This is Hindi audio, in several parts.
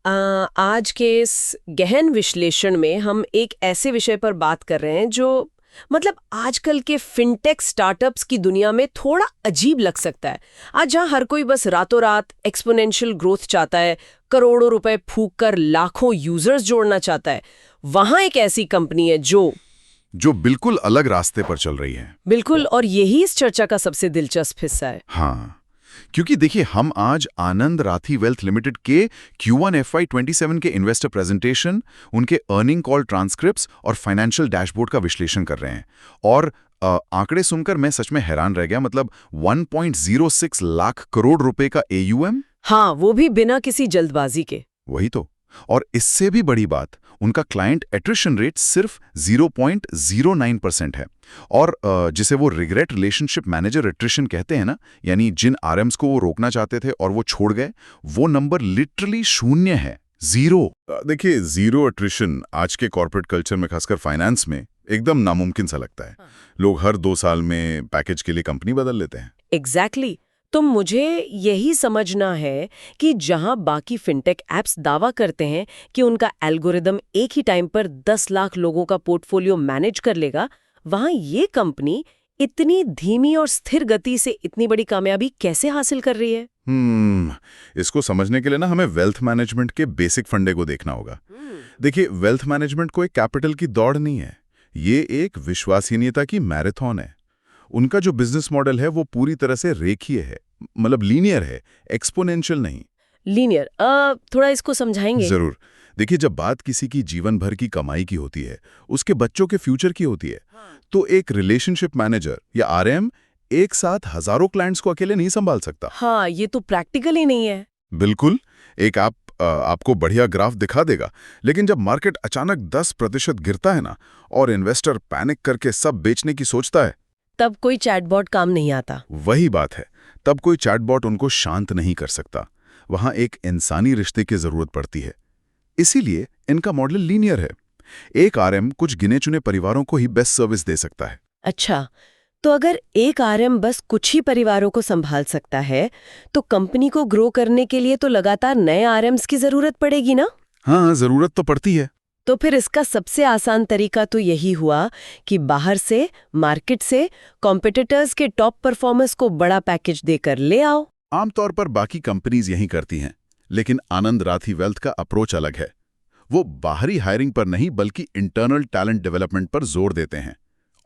आज के इस गहन विश्लेषण में हम एक ऐसे विषय पर बात कर रहे हैं जो मतलब आजकल के फिनटेक स्टार्टअप्स की दुनिया में थोड़ा अजीब लग सकता है। आज जहां हर कोई बस रातों रात एक्सपोनेंशियल ग्रोथ चाहता है, करोड़ों रुपए फूंक कर लाखों यूजर्स जोड़ना चाहता है, वहां एक ऐसी कंपनी है जो बिल्कुल अलग रास्ते पर चल रही है। बिल्कुल, और यही इस चर्चा का सबसे दिलचस्प हिस्सा है। हाँ, क्योंकि देखिए हम आज आनंद राठी वेल्थ लिमिटेड के Q1 FY27 के इन्वेस्टर प्रेजेंटेशन, उनके अर्निंग कॉल ट्रांसक्रिप्ट्स और फाइनेंशियल डैशबोर्ड का विश्लेषण कर रहे हैं। और आंकड़े सुनकर मैं सच में हैरान रह गया। मतलब 1.06 लाख करोड़ रुपए का AUM। हाँ, वो भी बिना किसी जल्दबाजी के। वही तो। और इससे भी बड़ी बात, उनका क्लाइंट एट्रिशन रेट सिर्फ 0.09% है। और जिसे वो रिग्रेट रिलेशनशिप मैनेजर एट्रिशन कहते हैं ना, यानी जिन आरएम्स को वो रोकना चाहते थे और वो छोड़ गए, वो नंबर लिटरली 0 है। 0। देखिए, 0 एट्रिशन आज के कॉर्पोरेट कल्चर में, खासकर फाइनेंस में, एकदम नामुमकिन सा लगता है। लोग हर 2 साल में पैकेज के लिए कंपनी बदल लेते हैं। एग्जैक्टली। तो मुझे यही समझना है कि जहां बाकी फिनटेक एप्स दावा करते हैं कि उनका एल्गोरिदम एक ही टाइम पर 10 लाख लोगों का पोर्टफोलियो मैनेज कर लेगा, वहां ये कंपनी इतनी धीमी और स्थिर गति से इतनी बड़ी कामयाबी कैसे हासिल कर रही है? इसको समझने के लिए ना हमें वेल्थ मैनेजमेंट के बेसिक फंडे को देखना होगा। देखिए, वेल्थ मैनेजमेंट कोई कैपिटल की दौड़ नहीं है, ये एक विश्वसनीयता की मैराथन है। उनका जो बिजनेस मॉडल है वो पूरी तरह से रेखीय है, मतलब लीनियर है, एक्सपोनेंशियल नहीं। लीनियर? थोड़ा इसको समझाएंगे? जरूर। देखिए, जब बात किसी की जीवन भर की कमाई की होती है, उसके बच्चों के फ्यूचर की होती है, तो एक रिलेशनशिप मैनेजर या आरएम एक साथ हजारों क्लाइंट्स को अकेले नहीं संभाल सकता। हाँ, ये तो प्रैक्टिकल ही नहीं है। बिल्कुल। एक आपको बढ़िया ग्राफ दिखा देगा, लेकिन जब मार्केट अचानक 10% गिरता है ना, और इन्वेस्टर पैनिक करके सब बेचने की सोचता है, तब कोई चैटबॉट काम नहीं आता। वही बात है। तब कोई चैटबॉट उनको शांत नहीं कर सकता। वहां एक इंसानी रिश्ते की जरूरत पड़ती है। इसीलिए इनका मॉडल लीनियर है। एक आरएम कुछ गिने चुने परिवारों को ही बेस्ट सर्विस दे सकता है। अच्छा, तो अगर एक आरएम बस कुछ ही परिवारों को संभाल सकता है, तो कंपनी को ग्रो करने के लिए तो लगातार नए आरएम्स की जरूरत पड़ेगी ना? हाँ, जरूरत तो पड़ती है। तो फिर इसका सबसे आसान तरीका तो यही हुआ कि बाहर से, मार्केट से कॉम्पिटिटर्स के टॉप परफॉर्मर्स को बड़ा पैकेज देकर ले आओ। आमतौर पर बाकी कंपनीज यही करती हैं, लेकिन आनंद राठी वेल्थ का अप्रोच अलग है। वो बाहरी हायरिंग पर नहीं बल्कि इंटरनल टैलेंट डेवलपमेंट पर जोर देते हैं।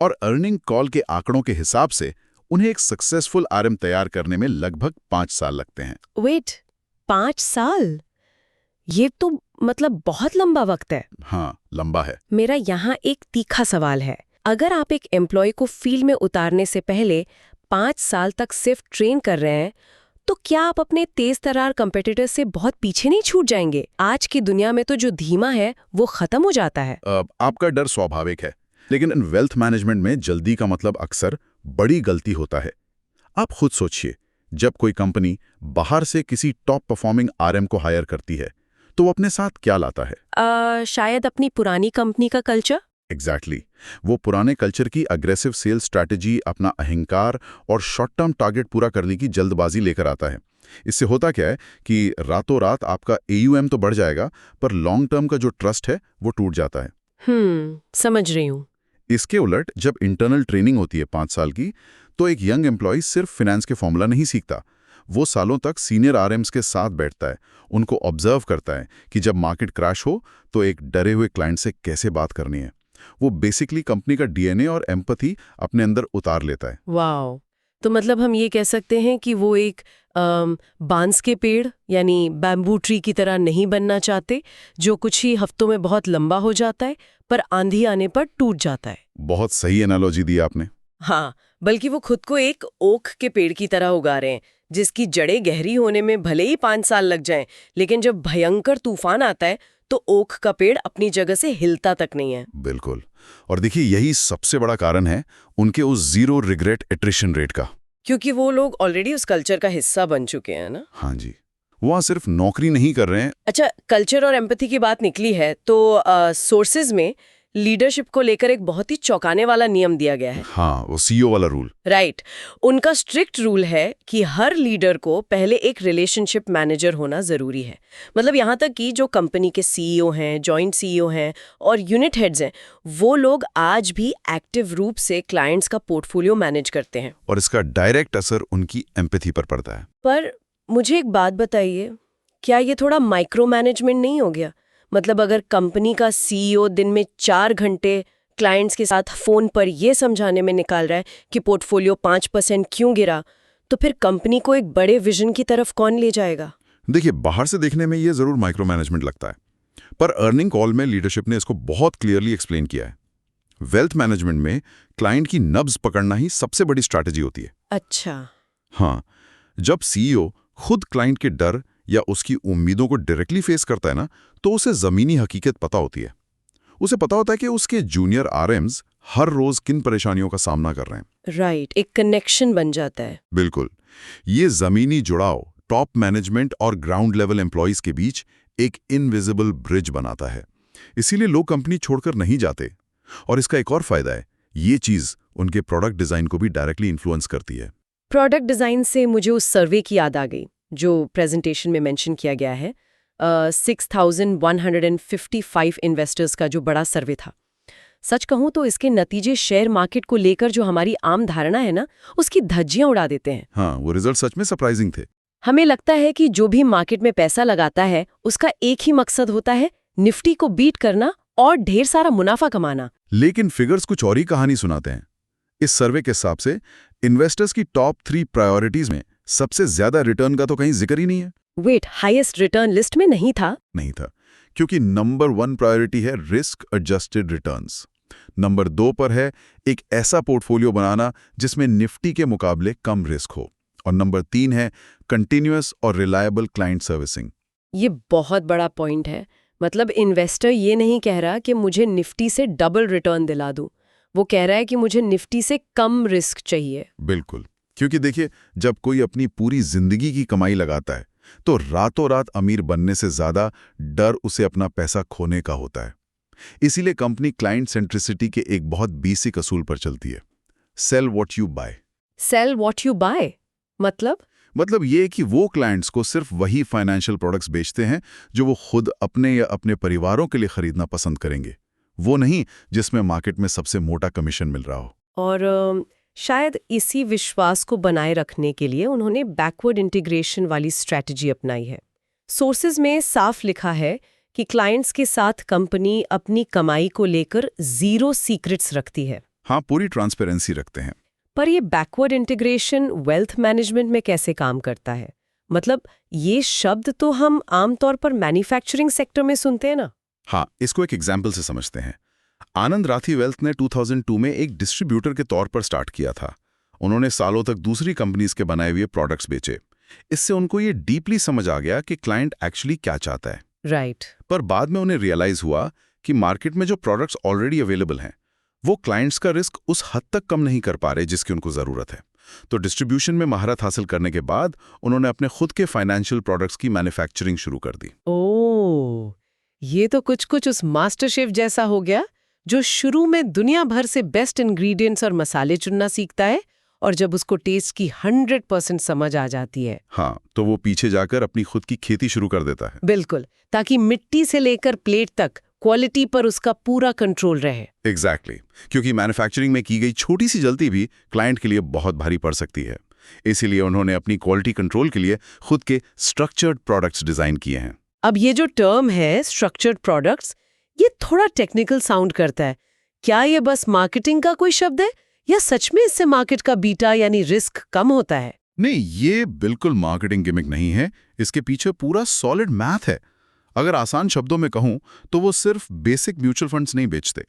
और अर्निंग कॉल के आंकड़ों के हिसाब से उन्हें एक सक्सेसफुल आरएम तैयार करने में लगभग 5 साल लगते हैं। वेट, 5 साल? ये तो मतलब बहुत लंबा वक्त है। हाँ, लंबा है। मेरा यहाँ एक तीखा सवाल है। अगर आप एक एम्प्लॉय को फील्ड में उतारने से पहले 5 साल तक सिर्फ ट्रेन कर रहे हैं, तो क्या आप अपने तेज तर्रार कंपेटिटर्स से बहुत पीछे नहीं छूट जाएंगे? आज की दुनिया में तो जो धीमा है वो खत्म हो जाता है। आपका डर स्वाभाविक है, लेकिन इन वेल्थ मैनेजमेंट में जल्दी का मतलब अक्सर बड़ी गलती होता है। आप खुद सोचिए, जब कोई कंपनी बाहर से किसी टॉप परफॉर्मिंग आरएम को हायर करती है, तो वो अपने साथ क्या लाता है? शायद अपनी पुरानी कंपनी का कल्चर। एग्जैक्टली। वो पुराने कल्चर की अग्रेसिव सेल्स स्ट्रैटेजी, अपना अहंकार और शॉर्ट टर्म टारगेट पूरा करने की जल्दबाजी लेकर आता है। इससे होता क्या है कि रातों रात आपका AUM तो बढ़ जाएगा, पर लॉन्ग टर्म का जो ट्रस्ट है वो टूट जाता है। समझ रही हूँ। इसके उलट जब इंटरनल ट्रेनिंग होती है 5 साल की, तो एक यंग एम्प्लॉय सिर्फ फाइनेंस के फॉर्मूला नहीं सीखता। वो सालों तक सीनियर आरएम्स के साथ बैठता है, उनको ऑब्जर्व करता है कि जब मार्केट क्रैश हो तो एक डरे हुए क्लाइंट से कैसे बात करनी है। वो बेसिकली कंपनी का DNA और एम्पैथी अपने अंदर उतार लेता है। वाओ! तो मतलब हम ये कह सकते हैं कि वो एक बांस के पेड़ यानी बैम्बू ट्री की तरह नहीं बनना चाहते, जो कुछ ही हफ्तों में बहुत लंबा हो जाता है पर आंधी आने पर टूट जाता है। बहुत सही एनालॉजी दी आपने। हाँ, बल्कि वो खुद को एक ओक के पेड़ की तरह उगा रहे हैं, जिसकी जड़ें गहरी होने में भले ही 5 साल लग जाएं, लेकिन जब भयंकर तूफान आता है तो ओक का पेड़ अपनी जगह से हिलता तक नहीं है। बिल्कुल। और देखिए, यही सबसे बड़ा कारण है उनके उस 0 रिग्रेट एट्रिशन रेट का। क्योंकि वो लोग ऑलरेडी उस कल्चर का हिस्सा बन चुके हैं ना। हाँ जी, वहाँ सिर्फ नौकरी नहीं कर रहे हैं। अच्छा, कल्चर और एम्पैथी की बात निकली है तो सोर्सेज में लीडरशिप को लेकर एक बहुत ही चौंकाने वाला नियम दिया गया है। हाँ, वो सीईओ वाला रूल। राइट। उनका स्ट्रिक्ट रूल है कि हर लीडर को पहले एक रिलेशनशिप मैनेजर होना जरूरी है। मतलब यहाँ तक कि जो कंपनी के सीईओ हैं, जॉइंट सीईओ हैं और यूनिट हेड्स हैं, वो लोग आज भी एक्टिव रूप से क्लाइंट्स का पोर्टफोलियो मैनेज करते हैं। और इसका डायरेक्ट असर उनकी एम्पैथी पर पड़ता है। पर मुझे एक बात बताइए, क्या ये थोड़ा माइक्रो मैनेजमेंट नहीं हो गया? मतलब अगर कंपनी का सीईओ दिन में 4 घंटे क्लाइंट्स के साथ फोन पर ये समझाने में निकाल रहा है कि पोर्टफोलियो 5% क्यों गिरा, तो फिर कंपनी को एक बड़े विजन की तरफ कौन ले जाएगा? देखिए, बाहर से देखने में ये जरूर माइक्रो मैनेजमेंट लगता है, पर अर्निंग कॉल में लीडरशिप ने इसको बहुत क्लियरली एक्सप्लेन किया है। वेल्थ मैनेजमेंट में क्लाइंट की नब्ज पकड़ना ही सबसे बड़ी स्ट्रैटेजी होती है। अच्छा। हाँ, जब सीईओ खुद क्लाइंट के डर या उसकी उम्मीदों को डायरेक्टली फेस करता है ना, तो उसे जमीनी हकीकत पता होती है। उसे पता होता है कि उसके जूनियर आरएम्स हर रोज किन परेशानियों का सामना कर रहे हैं। राइट, एक कनेक्शन बन जाता है। बिल्कुल। ये जमीनी जुड़ाव टॉप मैनेजमेंट और ग्राउंड लेवल एम्प्लॉइज के बीच एक इनविजिबल ब्रिज बनाता है। इसीलिए लोग कंपनी छोड़कर नहीं जाते। और इसका एक और फायदा है, ये चीज उनके प्रोडक्ट डिजाइन को भी डायरेक्टली इन्फ्लुएंस करती है। प्रोडक्ट डिजाइन से मुझे उस सर्वे की याद आ गई जो प्रेजेंटेशन में मेंशन किया गया है। 6155 इन्वेस्टर्स का जो बड़ा सर्वे था। सच कहूं तो इसके नतीजे शेयर मार्केट को लेकर जो हमारी आम धारणा है ना, उसकी धज्जियां उड़ा देते हैं। हाँ, वो रिजल्ट सच में सरप्राइजिंग थे। हमें लगता है कि जो भी मार्केट में पैसा लगाता है उसका एक ही मकसद होता है, निफ्टी को बीट करना और ढेर सारा मुनाफा कमाना। लेकिन फिगर्स कुछ और ही कहानी सुनाते हैं। इस सर्वे के हिसाब से इन्वेस्टर्स की टॉप 3 प्रायोरिटीज में सबसे ज्यादा रिटर्न का तो कहीं जिक्र ही नहीं है। वेट, हाईएस्ट रिटर्न लिस्ट में नहीं था? नहीं था, क्योंकि नंबर 1 प्रायोरिटी है रिस्क एडजस्टेड रिटर्न्स। नंबर 2 पर है एक ऐसा पोर्टफोलियो बनाना जिसमें निफ्टी के मुकाबले कम रिस्क हो। और नंबर 3 है कंटिन्यूअस और रिलायबल क्लाइंट सर्विसिंग। ये बहुत बड़ा पॉइंट है। मतलब इन्वेस्टर ये नहीं कह रहा कि मुझे निफ्टी से डबल रिटर्न दिला दूं, वो कह रहा है कि मुझे निफ्टी से कम रिस्क चाहिए। बिल्कुल, क्योंकि देखिए, जब कोई अपनी पूरी जिंदगी की कमाई लगाता है तो रातों रात अमीर बनने से ज्यादा डर उसे अपना पैसा खोने का होता है। इसीलिए कंपनी क्लाइंट सेंट्रिसिटी के एक बहुत बेसिक असूल पर चलती है, sell what you buy. Sell what you buy मतलब ये कि वो क्लाइंट्स को सिर्फ वही फाइनेंशियल प्रोडक्ट्स बेचते हैं जो वो खुद अपने या अपने परिवारों के लिए खरीदना पसंद करेंगे, वो नहीं जिसमें मार्केट में सबसे मोटा कमीशन मिल रहा हो। और शायद इसी विश्वास को बनाए रखने के लिए उन्होंने बैकवर्ड इंटीग्रेशन वाली स्ट्रैटेजी अपनाई है। सोर्सेज में साफ लिखा है कि क्लाइंट्स के साथ कंपनी अपनी कमाई को लेकर 0 सीक्रेट्स रखती है। हाँ, पूरी ट्रांसपेरेंसी रखते हैं। पर ये बैकवर्ड इंटीग्रेशन वेल्थ मैनेजमेंट में कैसे काम करता है? मतलब ये शब्द तो हम आमतौर पर मैन्युफैक्चरिंग सेक्टर में सुनते हैं ना। हाँ, इसको एक एग्जाम्पल से समझते हैं। आनंद राठी वेल्थ ने 2002 में एक डिस्ट्रीब्यूटर के तौर पर स्टार्ट किया था। उन्होंने सालों तक दूसरी कंपनीज के बनाए हुए प्रोडक्ट्स बेचे। इससे उनको ये डीपली समझ आ गया कि क्लाइंट एक्चुअली क्या चाहता है। राइट। पर बाद में उन्हें रियलाइज हुआ कि मार्केट में जो प्रोडक्ट्स ऑलरेडी अवेलेबल हैं वो क्लाइंट्स का रिस्क उस हद तक कम नहीं कर पा रहे जिसकी उनको जरूरत है। तो डिस्ट्रीब्यूशन में महारत हासिल करने के बाद उन्होंने अपने खुद के फाइनेंशियल प्रोडक्ट्स की मैन्युफैक्चरिंग शुरू कर दी। ओह, ये तो कुछ उस मास्टर शेफ जैसा हो गया जो शुरू में दुनिया भर से बेस्ट इंग्रेडिएंट्स और मसाले चुनना सीखता है और जब उसको टेस्ट की 100% समझ आ जाती है, हाँ, तो वो पीछे जाकर अपनी खुद की खेती शुरू कर देता है। बिल्कुल, ताकि मिट्टी से लेकर प्लेट तक क्वालिटी पर उसका पूरा कंट्रोल रहे। एग्जैक्टली, क्योंकि मैन्युफैक्चरिंग में की गई छोटी सी गलती भी क्लाइंट के लिए बहुत भारी पड़ सकती है। इसीलिए उन्होंने अपनी क्वालिटी कंट्रोल के लिए खुद के स्ट्रक्चर्ड प्रोडक्ट्स डिजाइन किए हैं। अब ये जो टर्म है स्ट्रक्चर्ड प्रोडक्ट्स, ये थोड़ा टेक्निकल साउंड करता है। क्या ये बस मार्केटिंग का कोई शब्द है या सच में इससे मार्केट का बीटा यानी रिस्क कम होता है? नहीं, ये बिल्कुल मार्केटिंग गिमिक नहीं है। इसके पीछे पूरा सॉलिड मैथ है। अगर आसान शब्दों में कहूं तो वो सिर्फ बेसिक म्यूचुअल फंड्स नहीं बेचते।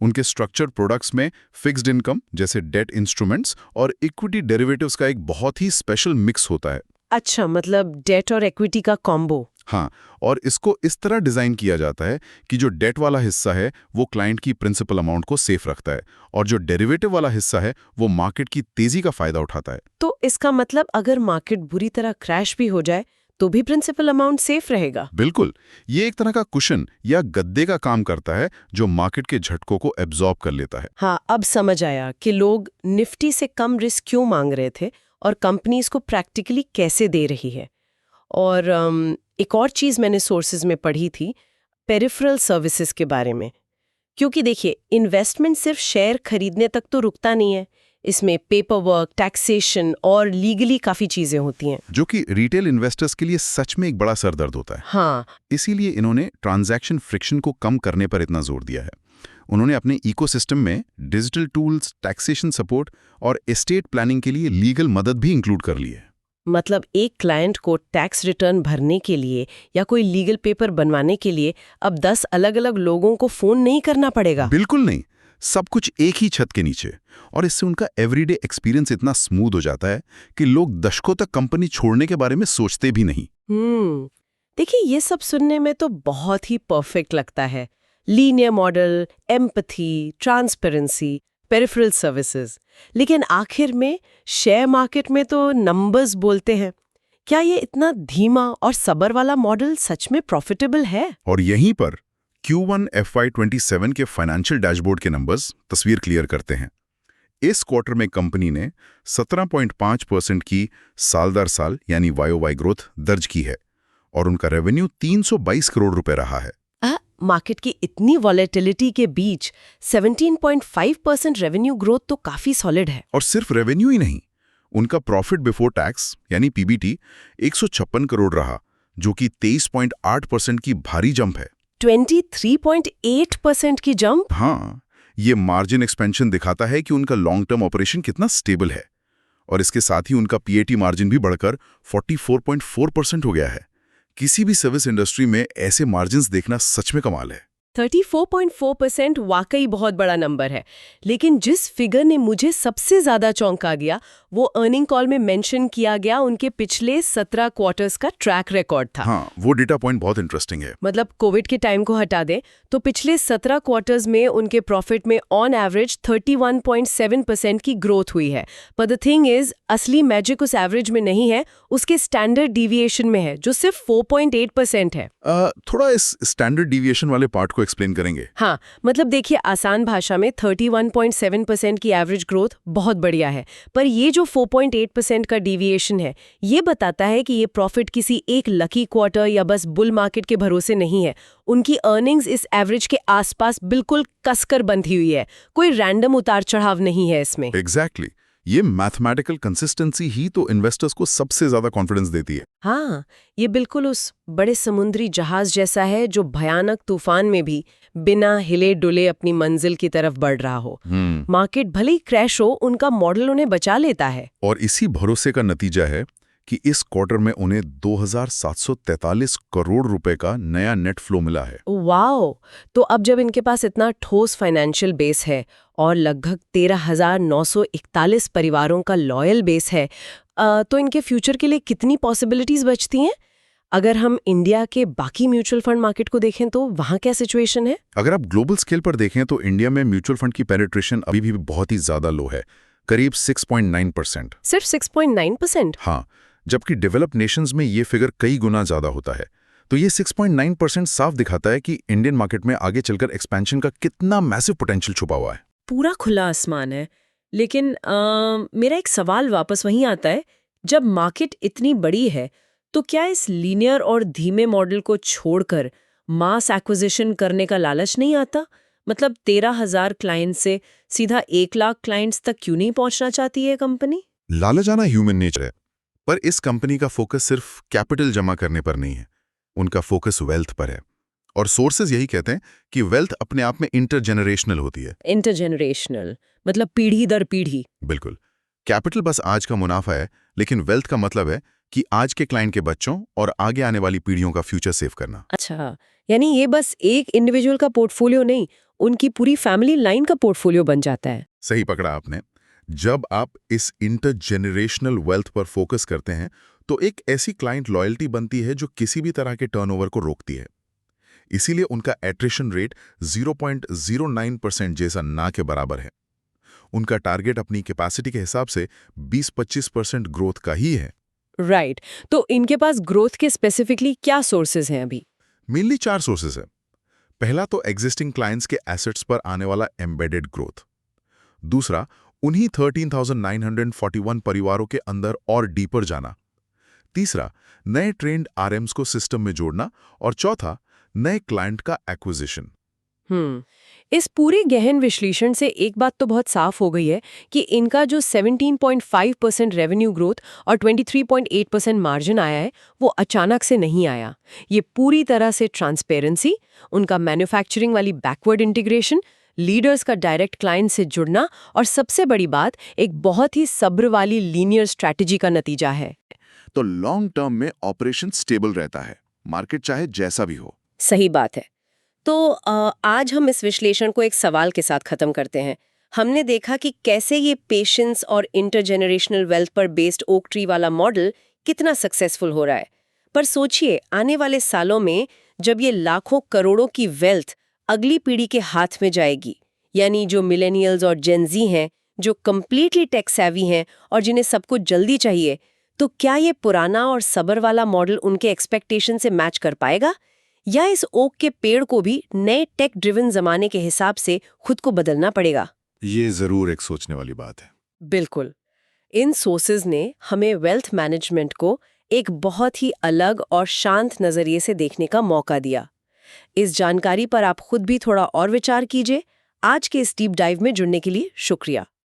उनके स्ट्रक्चर्ड प्रोडक्ट्स में फिक्स्ड इनकम जैसे डेट इंस्ट्रूमेंट्स और इक्विटी डेरिवेटिव्स का एक बहुत ही स्पेशल मिक्स होता है। अच्छा, मतलब डेट और इक्विटी का कॉम्बो। हाँ, और इसको इस तरह डिजाइन किया जाता है कि जो डेट वाला हिस्सा है वो क्लाइंट की प्रिंसिपल अमाउंट को सेफ रखता है और जो डेरिवेटिव वाला हिस्सा है वो मार्केट की तेजी का फायदा उठाता है। तो इसका मतलब अगर मार्केट बुरी तरह क्रैश भी हो जाए तो भी प्रिंसिपल अमाउंट सेफ रहेगा। बिल्कुल, ये एक तरह का कुशन या गद्दे का काम करता है जो मार्केट के झटकों को एब्जॉर्ब कर लेता है। हाँ, अब समझ आया कि लोग निफ्टी से कम रिस्क क्यों मांग रहे थे और कंपनीज को प्रैक्टिकली कैसे दे रही है। और एक और चीज़ मैंने सोर्सेज में पढ़ी थी, पेरिफेरल सर्विसेज के बारे में। क्योंकि देखिए, इन्वेस्टमेंट सिर्फ शेयर खरीदने तक तो रुकता नहीं है, इसमें पेपर वर्क, टैक्सेशन और लीगली काफ़ी चीज़ें होती हैं। जो कि रिटेल इन्वेस्टर्स के लिए सच में एक बड़ा सरदर्द होता है। हाँ, इसीलिए इन्होंने ट्रांजैक्शन फ्रिक्शन को कम करने पर इतना जोर दिया है। उन्होंने अपने इकोसिस्टम में डिजिटल टूल्स, टैक्सेशन सपोर्ट और एस्टेट प्लानिंग के लिए लीगल मदद भी इंक्लूड कर ली है। मतलब एक क्लाइंट को टैक्स रिटर्न भरने के लिए या कोई लीगल पेपर बनवाने के लिए अब 10 अलग-अलग लोगों को फ़ोन नहीं करना पड़ेगा। बिल्कुल नहीं, सब कुछ एक ही छत के नीचे। और इससे उनका एवरीडे एक्सपीरियंस इतना स्मूथ हो जाता है कि लोग दशकों तक कंपनी छोड़ने के बारे में सोचते भी नहीं। देखिए, ये सब सुनने में तो बहुत ही परफेक्ट लगता है। Linear model, empathy, transparency, peripheral services. लेकिन आखिर में शेयर मार्केट में तो नंबर्स बोलते हैं। क्या ये इतना धीमा और सब्र वाला मॉडल सच में प्रॉफिटेबल है? और यहीं पर Q1 FY27 के फाइनेंशियल डैशबोर्ड के नंबर्स तस्वीर क्लियर करते हैं। इस क्वार्टर में कंपनी ने 17.5% की साल दर साल यानी YOY ग्रोथ दर्ज की है और उनका रेवेन्यू 322 करोड़ रुपए रहा है। मार्केट की इतनी वॉलेटिलिटी के बीच 17.5% रेवेन्यू ग्रोथ तो काफी सॉलिड है। और सिर्फ रेवेन्यू ही नहीं, उनका प्रॉफिट बिफोर टैक्स यानी PBT 156 करोड़ रहा, जो कि 23.8% की भारी जंप है। 23.8% की जंप? हाँ, ये मार्जिन एक्सपेंशन दिखाता है कि उनका लॉन्ग टर्म ऑपरेशन कितना स्टेबल है। और इसके साथ ही उनका PAT मार्जिन भी बढ़कर 44.4% हो गया है। किसी भी सर्विस इंडस्ट्री में ऐसे मार्जिन्स देखना सच में कमाल है। 34.4% वाकई बहुत बड़ा नंबर है। लेकिन जिस फिगर ने मुझे सबसे ज्यादा चौंका गया, वो अर्निंग कॉल में मेंशन किया गया उनके पिछले 17 क्वार्टर्स का ट्रैक रिकॉर्ड था। हाँ, वो डेटा पॉइंट बहुत इंटरेस्टिंग है। मतलब कोविड के टाइम को हटा दें तो पिछले 17 क्वार्टर्स में उनके प्रॉफिट में ऑन एवरेज 31.7% की ग्रोथ हुई है। पर द थिंग इज, असली मैजिक उस एवरेज में नहीं है, उसके स्टैंडर्ड डिविएशन में है, जो सिर्फ 4.8% है। थोड़ा इस स्टैंडर्ड डिविएशन वाले पार्ट को एक्सप्लेन करेंगे? हाँ, मतलब देखिए, आसान भाषा में 31.7% की एवरेज ग्रोथ बहुत बढ़िया है, पर ये जो 4.8% का डिविएशन है, ये बताता है कि ये प्रॉफिट किसी एक लकी क्वार्टर या बस बुल मार्केट के भरोसे नहीं है। उनकी अर्निंग्स इस एवरेज के आसपास बिल्कुल कसकर बंधी हुई है, कोई रैंडम उतार चढ़ाव नहीं है इसमें। एग्जैक्टली। ये मैथमेटिकल कंसिस्टेंसी ही तो इन्वेस्टर्स को सबसे ज्यादा कॉन्फिडेंस देती है। हाँ, ये बिल्कुल उस बड़े समुद्री जहाज जैसा है जो भयानक तूफान में भी बिना हिले डुले अपनी मंजिल की तरफ बढ़ रहा हो। मार्केट भले ही क्रैश हो, उनका मॉडल उन्हें बचा लेता है। और इसी भरोसे का नतीजा है कि इस क्वार्टर में उन्हें 2,743 करोड़ रुपए का नया नेट फ्लो मिला है। वाओ! तो अब जब इनके पास इतना ठोस फाइनेंशियल बेस है और लगभग 13,941 परिवारों का लॉयल बेस है, तो इनके फ्यूचर के लिए कितनी पॉसिबिलिटीज बचती हैं? अगर हम इंडिया के बाकी म्यूचुअल फंड मार्केट को देखें तो वहाँ क्या सिचुएशन है? अगर आप ग्लोबल स्केल पर देखें तो इंडिया में म्यूचुअल फंड की पेनिट्रेशन अभी भी बहुत ही ज्यादा लो है, करीब 6.9%। सिर्फ 6.9%? हाँ, जबकि डेवलप्ड नेशंस में ये फिगर कई गुना ज्यादा होता है। तो ये 6.9% साफ दिखाता है कि इंडियन मार्केट में आगे चलकर एक्सपेंशन का कितना मैसिव पोटेंशियल छुपा हुआ है। पूरा खुला आसमान है। लेकिन मेरा एक सवाल वापस वहीं आता है, जब मार्केट इतनी बड़ी है तो क्या इस लीनियर और धीमे मॉडल को छोड़कर मास एक्विजिशन करने का लालच नहीं आता? मतलब 13,000 क्लाइंट से सीधा 1 लाख क्लाइंट्स तक क्यों नहीं पहुंचना चाहती है कंपनी? लालच आना ह्यूमन नेचर है, पर इस कंपनी का फोकस सिर्फ कैपिटल जमा करने पर नहीं है, उनका फोकस वेल्थ पर है। और सोर्सेज यही कहते हैं कि वेल्थ अपने आप में इंटरजेनरेशनल होती है। इंटरजेनरेशनल मतलब पीढ़ी दर पीढ़ी। बिल्कुल। कैपिटल बस आज का मुनाफा है, लेकिन वेल्थ का मतलब है कि आज के क्लाइंट के बच्चों और आगे आने वाली पीढ़ियों का फ्यूचर सेव करना। अच्छा, यानी ये बस एक इंडिविजुअल का पोर्टफोलियो नहीं, उनकी पूरी फैमिली लाइन का पोर्टफोलियो बन जाता है। सही पकड़ा आपने। जब आप इस इंटरजेनरेशनल वेल्थ पर फोकस करते हैं तो एक ऐसी क्लाइंट लॉयल्टी बनती है जो किसी भी तरह के टर्नओवर को रोकती है। इसीलिए उनका एट्रिशन रेट 0.09% जैसा ना के बराबर है। उनका टारगेट अपनी कैपेसिटी के हिसाब से 20-25% ग्रोथ का ही है। राइट। तो इनके पास ग्रोथ के स्पेसिफिकली क्या सोर्सेज हैं अभी? मेनली 4 सोर्सेज है। पहला तो एग्जिस्टिंग क्लाइंट्स के एसेट्स पर आने वाला एम्बेडेड ग्रोथ। दूसरा, उन्हीं 13,941 परिवारों के अंदर और डीपर जाना। तीसरा, नए ट्रेंड आरएम्स को सिस्टम में जोड़ना। और चौथा, नए क्लाइंट का एक्विजिशन। इस पूरे गहन विश्लेषण से एक बात तो बहुत साफ हो गई है कि इनका जो 17.5% रेवेन्यू ग्रोथ और 23.8% मार्जिन आया है वो अचानक से नहीं आया। ये पूरी तरह से ट्रांसपेरेंसी, उनका मैन्युफैक्चरिंग वाली बैकवर्ड इंटीग्रेशन, लीडर्स का डायरेक्ट क्लाइंट से जुड़ना और सबसे बड़ी बात एक बहुत ही सब्र वाली लीनियर स्ट्रैटेजी का नतीजा है। तो लॉन्ग टर्म में ऑपरेशन स्टेबल रहता है, मार्केट चाहे जैसा भी हो। सही बात है। तो आज हम इस विश्लेषण को एक सवाल के साथ खत्म करते हैं। हमने देखा कि कैसे ये पेशेंस और इंटरजेनरेशनल वेल्थ पर बेस्ड ओक ट्री वाला मॉडल कितना सक्सेसफुल हो रहा है। पर सोचिए, आने वाले सालों में जब ये लाखों करोड़ों की वेल्थ अगली पीढ़ी के हाथ में जाएगी, यानी जो मिलेनियल्स और जेनजी हैं, जो कंप्लीटली टेक सेवी हैं और जिन्हें सब कुछ जल्दी चाहिए, तो क्या ये पुराना और सब्र वाला मॉडल उनके एक्सपेक्टेशन से मैच कर पाएगा, या इस ओक के पेड़ को भी नए टेक ड्रिवन जमाने के हिसाब से खुद को बदलना पड़ेगा? ये जरूर एक सोचने वाली बात है। बिल्कुल। इन सोर्सेज ने हमें वेल्थ मैनेजमेंट को एक बहुत ही अलग और शांत नजरिए से देखने का मौका दिया। इस जानकारी पर आप खुद भी थोड़ा और विचार कीजिए। आज के इस डीप डाइव में जुड़ने के लिए शुक्रिया।